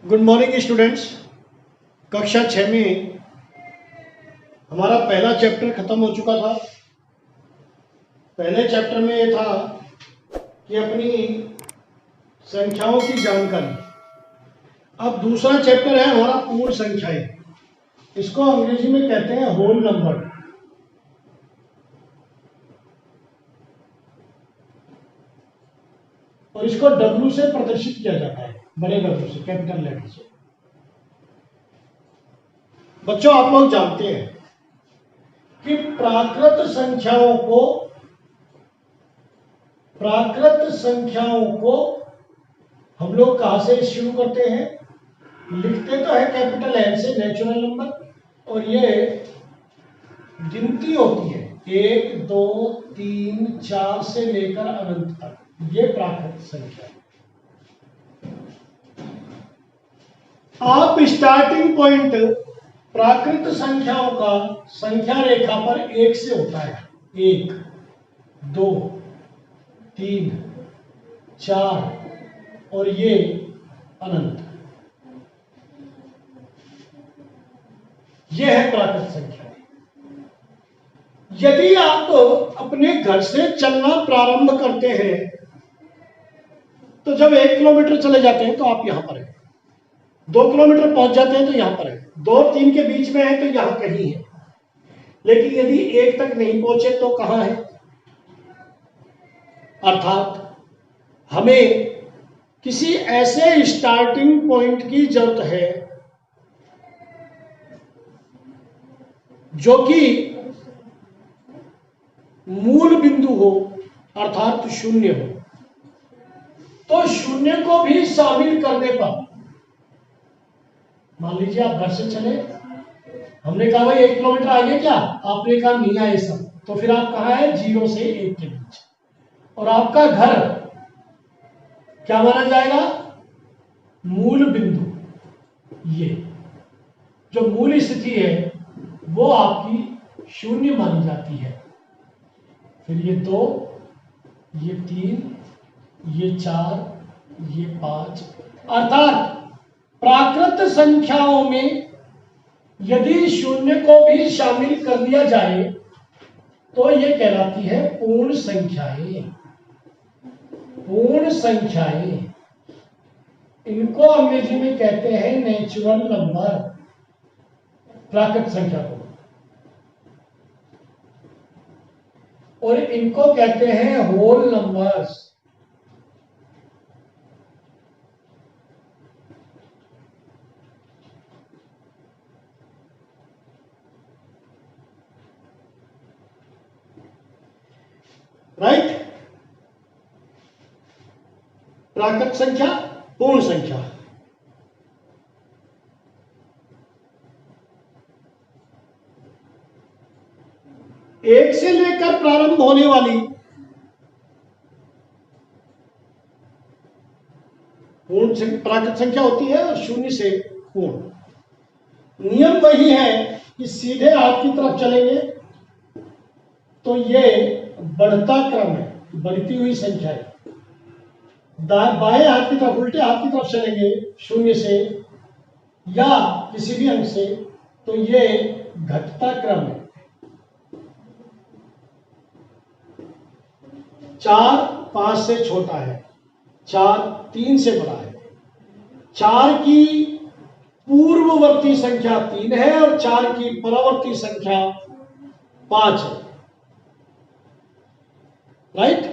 Good morning students. कक्षा 6 में हमारा पहला चैप्टर खत्म हो चुका था। पहले चैप्टर में ये था कि अपनी संख्याओं की जानकारी। अब दूसरा चैप्टर है हमारा पूर्ण संख्याएं। इसको अंग्रेजी में कहते हैं होल नंबर। और इसको W से प्रदर्शित किया जाता है, बड़े W से, कैपिटल लेटर से। बच्चों, आप लोग जानते हैं कि प्राकृत संख्याओं को हम लोग कहां से शुरू करते हैं? लिखते तो है कैपिटल एन से, नेचुरल नंबर, और ये गिनती होती है 1 2 3 4 से लेकर अनंत तक। ये प्राकृत संख्या है। आप स्टार्टिंग पॉइंट प्राकृत संख्याओं का संख्या रेखा पर 1 से होता है। 1 2 3 4 और ये अनंत। ये है प्राकृत संख्या। यदि आप अपने घर से चलना प्रारंभ करते हैं तो जब 1 किलोमीटर चले जाते हैं तो आप यहां पर हैं। 2 किलोमीटर पहुंच जाते हैं तो यहां पर है। 2 और 3 के बीच में है तो यहां कहीं है। लेकिन यदि 1 तक नहीं पहुंचे तो कहां है? अर्थात हमें किसी ऐसे स्टार्टिंग पॉइंट की जरूरत है जो कि मूल बिंदु हो, अर्थात शून्य हो। तो शून्य को भी शामिल करने पर, मान लीजिए आप घर से चले, हमने कहा भाई 1 किलोमीटर आगे, क्या आपने कहा नहीं आए सब, तो फिर आप कहाँ है? 0 से 1 के बीच। और आपका घर क्या माना जाएगा? मूल बिंदु। ये जो मूल स्थिति है वो आपकी शून्य मानी जाती है। फिर ये 2, ये 3, ये 4, ये 5। अर्थात प्राकृत संख्याओं में यदि शून्य को भी शामिल कर लिया जाए तो ये कहलाती है पूर्ण संख्याएं। पूर्ण संख्याएं, इनको अंग्रेजी में कहते हैं नेचुरल नंबर, प्राकृत संख्या को। और इनको कहते हैं होल नंबर्स। राइट? प्राकृत संख्या, पूर्ण संख्या। एक से लेकर प्रारंभ होने वाली पूर्ण प्राकृत संख्या होती है और शून्य से पूर्ण। नियम वही है कि सीधे हाथ की तरफ चलेंगे तो ये बढ़ता क्रम है, बढ़ती हुई संख्या है। बाएं हाथ की तरफ, उल्टे हाथ की तरफ चलेंगे शून्य से या किसी भी अंक से तो ये घटता क्रम है। 4 5 से छोटा है, 4 3 से बड़ा है। 4 की पूर्ववर्ती संख्या 3 है और 4 की परवर्ती संख्या 5 है। राइट?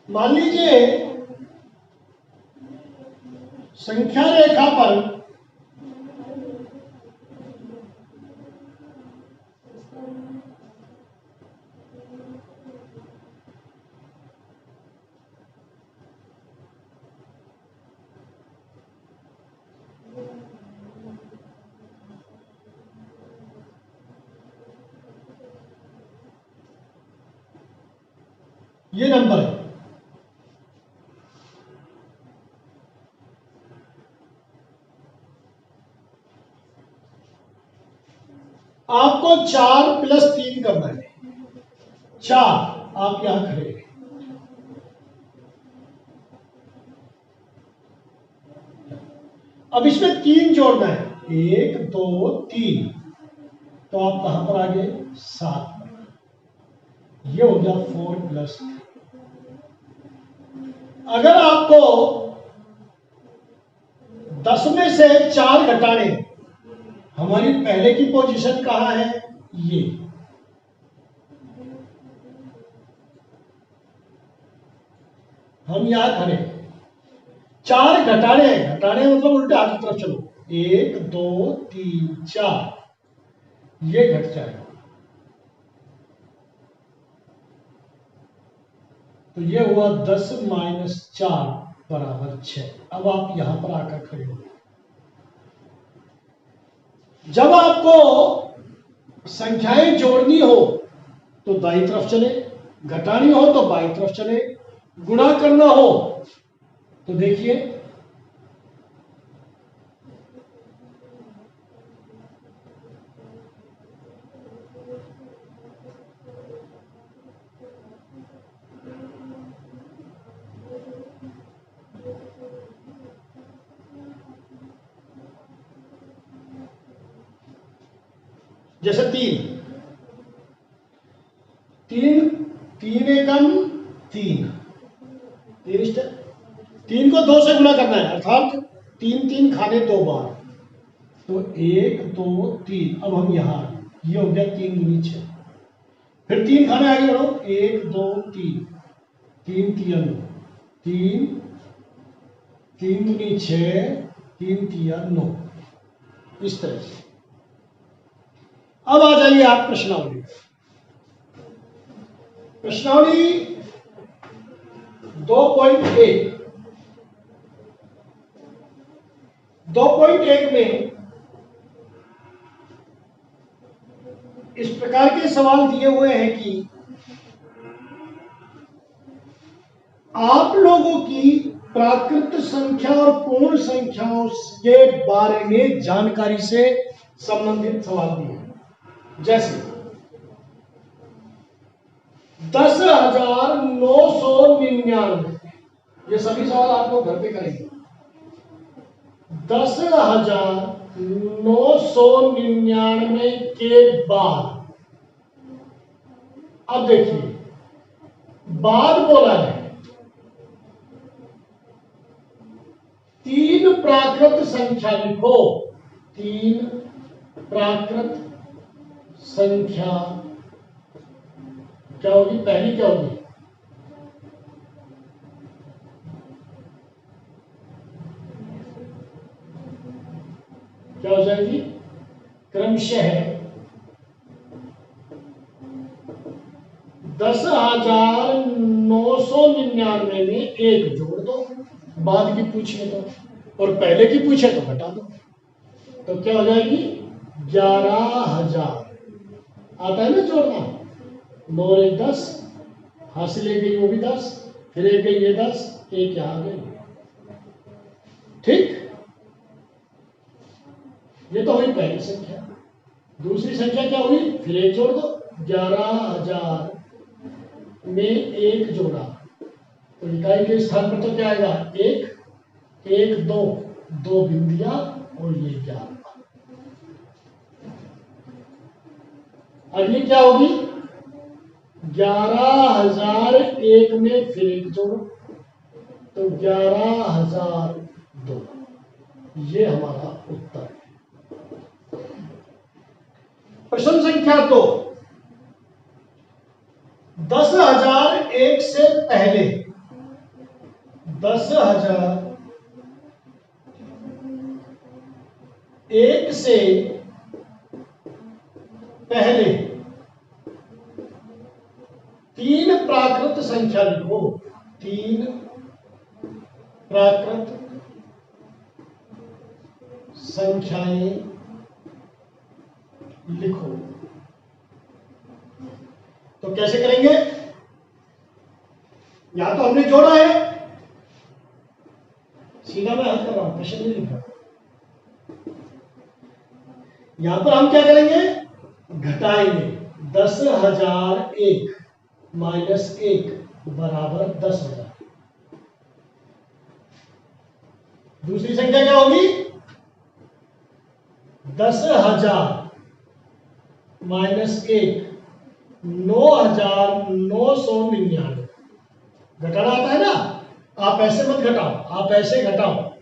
मान लीजिए संख्या रेखा पर ये नंबर है। आपको 4 + 3 करना है। 4 आप यहां खड़े हैं, अब इसमें 3 जोड़ना है, 1 2 3, तो आप कहां पर आ गए, 7 पर। ये हो गया 4 प्लस 3। अगर आपको 10 में से 4 घटाने, हमारी पहले की पोजीशन कहां है, ये। हम यहां खड़े, 4 घटाने, घटाने मतलब उल्टे हाथ की तरफ चलो, 1 2 3 4, ये घट जाएगा। तो ये हुआ 10 माइनस 4 बराबर 6। अब आप यहां पर आकर खड़े हो। जब आपको संख्याएं जोड़नी हो तो दाईं तरफ चले, घटानी हो तो बाईं तरफ चले, गुणा करना हो तो देखिए जैसे 3 3 एकम 3, 3 को 2 से गुणा करना है, अर्थात 3 3 खाने 2 बार, तो 1 2 3। अब हम यहां, ये हो गया 3 दूनी 6, फिर 3 खाने आगे बढ़ो, 1 2 3, 3 3 3, 3 दूनी 6, 3 3 9, इस तरह से। अब आ जाइए आप प्रश्नावली। प्रश्नावली 2.1, 2.1 में इस प्रकार के सवाल दिए हुए हैं कि आप लोगों की प्राकृत संख्या और पूर्ण संख्याओं के बारे में जानकारी से संबंधित सवाल दिए हैं। जैसे 10,999, ये सभी सवाल आप लोग घर पे करेंगे। 10,999 के बाद, अब देखिए बाद बोला है, 3 प्राकृत संख्या लिखो, 3 प्राकृत संख्या क्या होगी, पहली क्या होगी, क्या हो जाएगी, क्रमशः 10,999 में 1 जोड़ दो, बाद की पूछे तो, और पहले की पूछे तो घटा दो, तो क्या हो जाएगी 11,000। आता है ना जोड़ना, 9 और 1 10, हासिल एक गई वो भी 10, फिर एक गई ये 10, एक यहां गई। ठीक, ये तो हुई पहली संख्या। दूसरी संख्या क्या हुई, फिर 1 जोड़ दो, 11,000 में 1 जोड़ा, तो इकाई के स्थान पर तो क्या आएगा, 1 1 2, 2 बिंदिया और ये 11। अगली क्या होगी, 11,001 में फिर 1 जोड़ो, तो 11,002। ये हमारा उत्तर है। प्रश्न संख्या 2, 10,001 से पहले, 10,001 से पहले 3 प्राकृत संख्या लिखो, 3 प्राकृत संख्याएं लिखो। तो कैसे करेंगे, यहां तो हमने जोड़ा है, सीधा मैं हल कर रहा हूं, प्रश्न नहीं लिख रहा। यहां पर हम क्या करेंगे, घटाएंगे, 10,001 माइनस 1 बराबर 10,000। दूसरी संख्या क्या होगी, 10,000 माइनस 1, 9,999 घटाना आता है ना। आप ऐसे मत घटाओ, आप ऐसे घटाओ,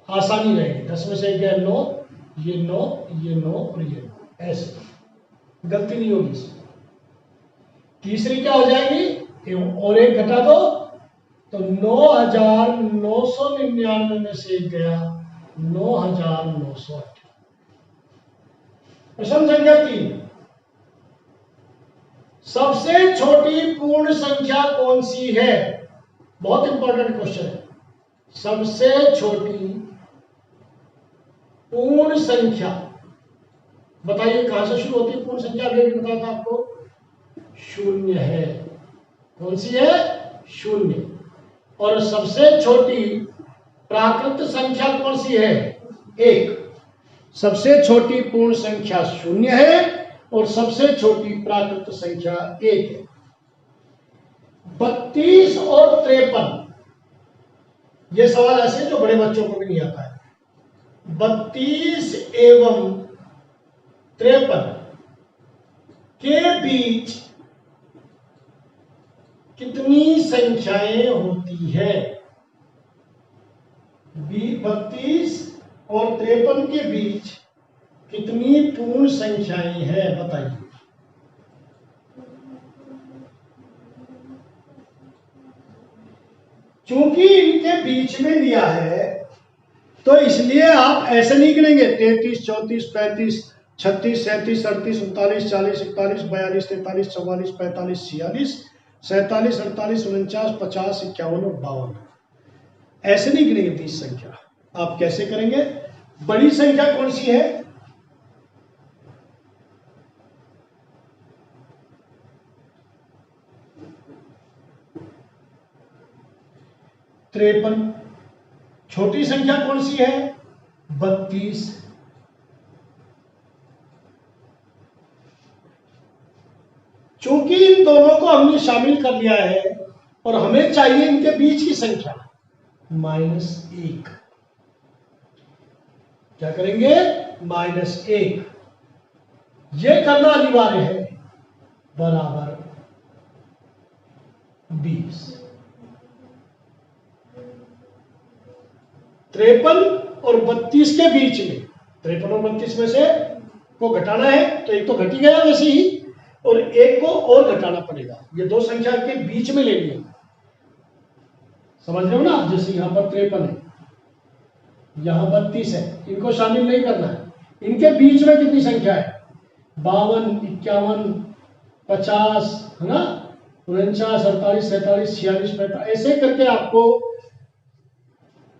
आसानी रहेगी। 10 में से 1 गया 9, ये 9, ये 9 और ये 9, ऐसे गलती नहीं होगी इसमें। तीसरी क्या हो जाएगी, और एक घटा दो तो 9,999 में से 1 गया 9,908। प्रश्न संख्या 3, सबसे छोटी पूर्ण संख्या कौन सी है? बहुत इंपॉर्टेंट क्वेश्चन है। सबसे छोटी पूर्ण संख्या बताइए कहां से शुरू होती है पूर्ण संख्या? अभी भी बताया था आपको, शून्य है। कौन सी है? शून्य। और सबसे छोटी प्राकृत संख्या कौन सी है? 1। सबसे छोटी पूर्ण संख्या शून्य है और सबसे छोटी प्राकृत संख्या 1 है। 32 और 53, ये सवाल ऐसे जो बड़े बच्चों को भी नहीं आता है। 32 एवं 53 के बीच कितनी संख्याएं होती है? 32 और 53 के बीच कितनी पूर्ण संख्याएं हैं बताइए। चूंकि इनके बीच में लिया है तो इसलिए आप ऐसे नहीं गिनेंगे 33, 34, 35, 36, 37, 38, 39, 40, 41, 42, 43, 44, 45, 46, 47, 48, 49, 50, 51 और 52। ऐसे नहीं गिनेंगे 30 संख्या। आप कैसे करेंगे? बड़ी संख्या कौन सी है? तिरपन। छोटी संख्या कौन सी है? 32। चूंकि इन दोनों को हमने शामिल कर लिया है और हमें चाहिए इनके बीच की संख्या -1। क्या करेंगे? -1। ये करना अनिवार्य है, बराबर 20। 53 और 32 के बीच में, 53 और 32 में से को घटाना है तो एक तो घट ही गया वैसे ही, और एक को और घटाना पड़ेगा। ये दो संख्या के बीच में ले लिया, समझ रहे हो ना? जैसे यहां पर 53 है, यहां 32 है, इनको शामिल नहीं करना है। इनके बीच में कितनी संख्या है? 52, 51, 50, है ना, 49, 48, 47, 46, 45, ऐसे करके आपको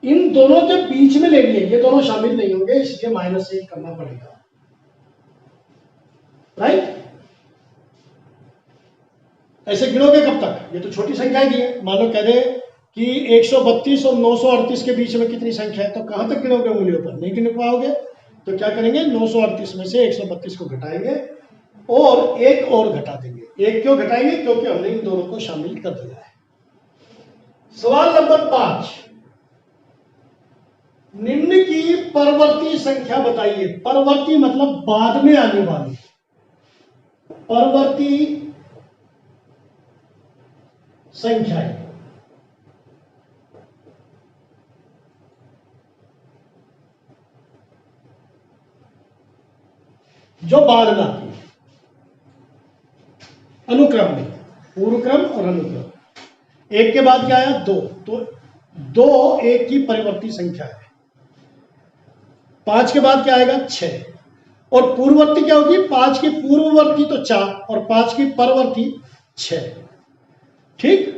इन दोनों के बीच में ले लिए। ये दोनों शामिल नहीं होंगे, इसलिए -1 करना पड़ेगा, राइट? ऐसे गिनोगे कब तक? ये तो छोटी संख्या दी है। मान लो कह दे कि 132 और 938 के बीच में कितनी संख्या है, तो कहां तक गिनोगे? उंगलियों पर नहीं गिन पाओगे। तो क्या करेंगे? 938 में से 132 को घटाएंगे और एक और घटा देंगे। एक क्यों घटाएंगे? क्योंकि हमने इन दोनों को शामिल कर दिया है। सवाल नंबर 5, निम्न की परवर्ती संख्या बताइए। परवर्ती मतलब बाद में आने वाली। परवर्ती संख्याएं जो बाद में आती है अनुक्रम में, पूर्व क्रम और अनुक्रम। एक के बाद क्या आया? 2, तो 2 एक की परिवर्ती संख्या है। 5 के बाद क्या आएगा? 6, और पूर्ववर्ती क्या होगी? 5 की पूर्ववर्ती तो 4 और 5 की परवर्ती 6। ठीक?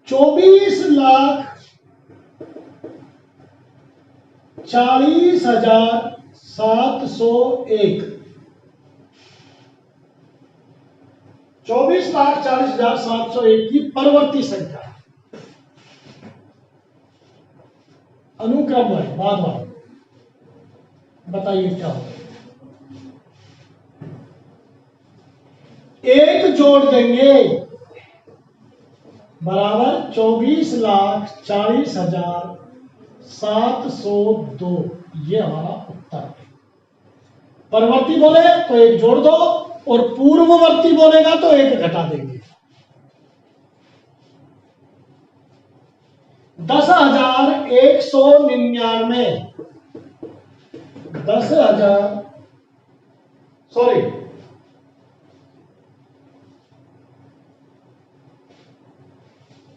चौबीस लाख 40,701। 24,40,701 की परवर्ती संख्या, अनुक्रम वाली, बाद वाली, बताइए क्या होगा? एक जोड़ देंगे बराबर 24,40,702। ये हमारा उत्तर है। परवर्ती बोले तो एक जोड़ दो और पूर्ववर्ती बोलेगा तो एक घटा देंगे। 10,199 10,000 सॉरी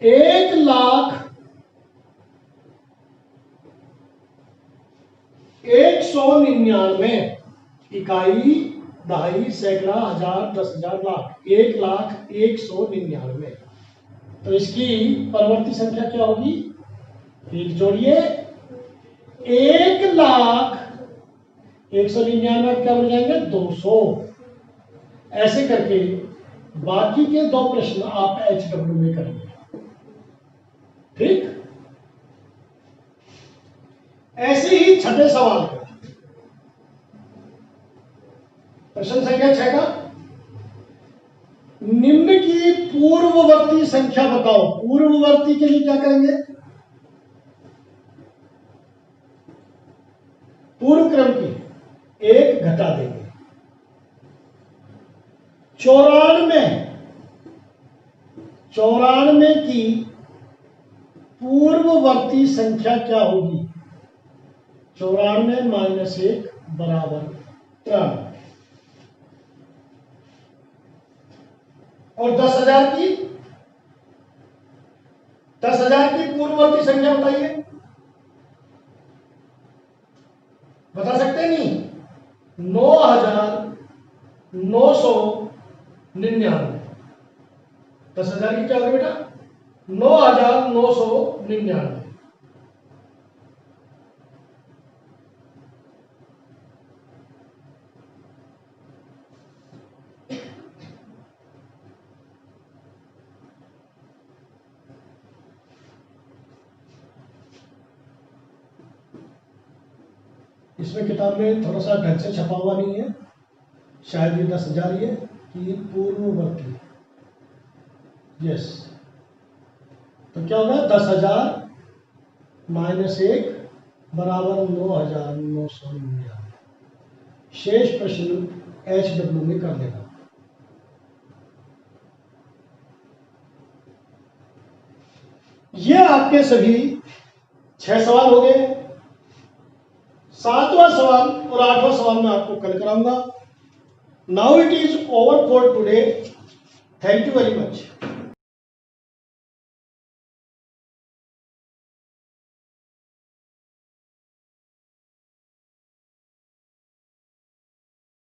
1,199 इकाई, दहाई, सैकड़ा, हजार, 10,000, लाख। 1,01,199। तो इसकी परवर्ती संख्या क्या होगी? एक जोड़िए 1,01,199 क्या बन जाएंगे? 200। ऐसे करके बाकी के दो प्रश्न आप HW में करेंगे। ठीक, ऐसे ही छठे सवाल का प्रश्न संख्या 6 का, निम्न की पूर्ववर्ती संख्या बताओ। पूर्ववर्ती के लिए क्या करेंगे? पूर्व क्रम की एक घटा देंगे। 94 की पूर्ववर्ती संख्या क्या होगी? 94 - 1 बराबर 93। और 10,000 की पूर्ववर्ती संख्या बताइए। बता सकते हैं? नहीं, 9,999। 10,000 की क्या होगी बेटा? 9,999। इसमें किताब में थोड़ा सा ढंग से छपा हुआ नहीं है, शायद ये 10,000 ही है कि पूर्ववर्ती। यस, तो क्या होगा? 10,000 - 1 बराबर 9,999। शेष प्रश्न HW में कर लेना। ये आपके सभी 6 सवाल हो गए। 7वां सवाल और 8वां सवाल मैं आपको कल कराऊंगा। Now it is over for today. Thank you very much.